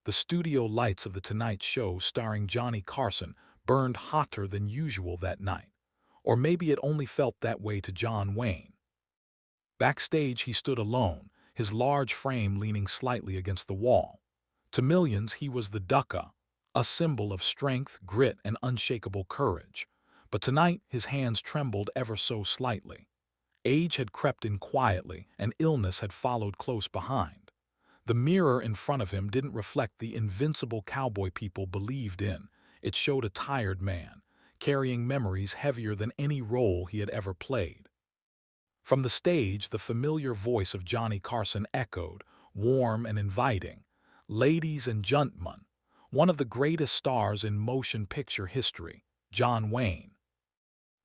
The studio lights of The Tonight Show starring Johnny Carson burned hotter than usual that night. Or maybe it only felt that way to John Wayne. Backstage he stood alone, his large frame leaning slightly against the wall. To millions he was the ducka, a symbol of strength, grit, and unshakable courage. But tonight his hands trembled ever so slightly. Age had crept in quietly, and illness had followed close behind. The mirror in front of him didn't reflect the invincible cowboy people believed in. It showed a tired man, carrying memories heavier than any role he had ever played. From the stage, the familiar voice of Johnny Carson echoed, warm and inviting. "Ladies and gentlemen, one of the greatest stars in motion picture history, John Wayne."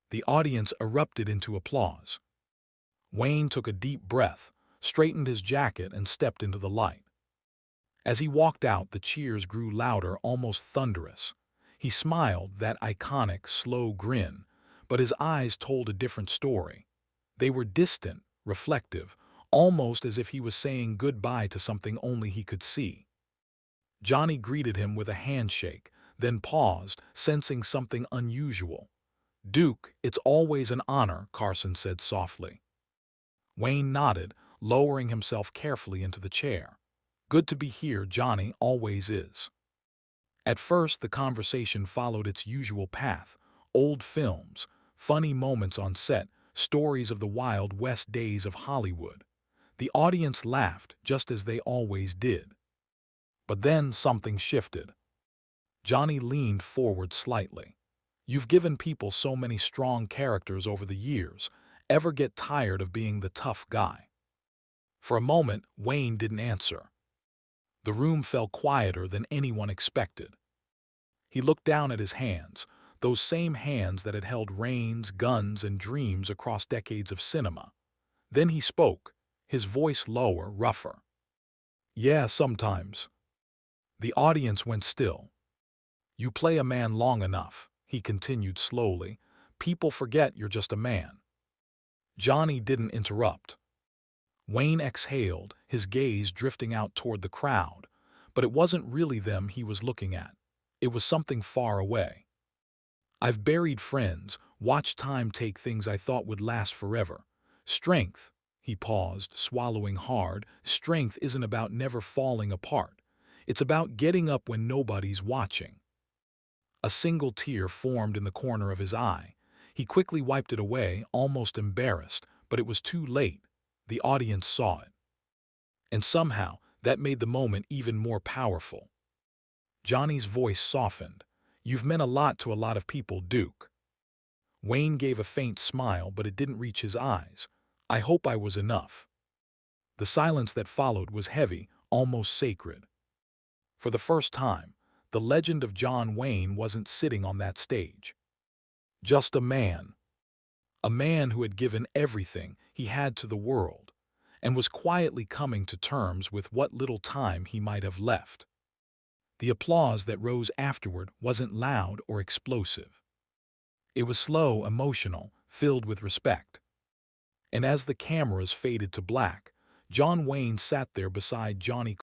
The audience erupted into applause. Wayne took a deep breath, straightened his jacket, and stepped into the light. As he walked out, the cheers grew louder, almost thunderous. He smiled, that iconic, slow grin, but his eyes told a different story. They were distant, reflective, almost as if he was saying goodbye to something only he could see. Johnny greeted him with a handshake, then paused, sensing something unusual. "Duke, it's always an honor," Carson said softly. Wayne nodded, lowering himself carefully into the chair. "Good to be here, Johnny, always is." At first, the conversation followed its usual path. Old films, funny moments on set, stories of the Wild West days of Hollywood. The audience laughed, just as they always did. But then something shifted. Johnny leaned forward slightly. "You've given people so many strong characters over the years. Ever get tired of being the tough guy?" For a moment, Wayne didn't answer. The room fell quieter than anyone expected. He looked down at his hands, those same hands that had held reins, guns, and dreams across decades of cinema. Then he spoke, his voice lower, rougher. "Yeah, sometimes." The audience went still. "You play a man long enough," he continued slowly. "People forget you're just a man." Johnny didn't interrupt. Wayne exhaled, his gaze drifting out toward the crowd. But it wasn't really them he was looking at. It was something far away. "I've buried friends, watched time take things I thought would last forever. Strength," he paused, swallowing hard, "strength isn't about never falling apart. It's about getting up when nobody's watching." A single tear formed in the corner of his eye. He quickly wiped it away, almost embarrassed, but it was too late. The audience saw it. And somehow, that made the moment even more powerful. Johnny's voice softened. "You've meant a lot to a lot of people, Duke." Wayne gave a faint smile, but it didn't reach his eyes. "I hope I was enough." The silence that followed was heavy, almost sacred. For the first time, the legend of John Wayne wasn't sitting on that stage. Just a man. A man who had given everything he had to the world, and was quietly coming to terms with what little time he might have left. The applause that rose afterward wasn't loud or explosive. It was slow, emotional, filled with respect. And as the cameras faded to black, John Wayne sat there beside Johnny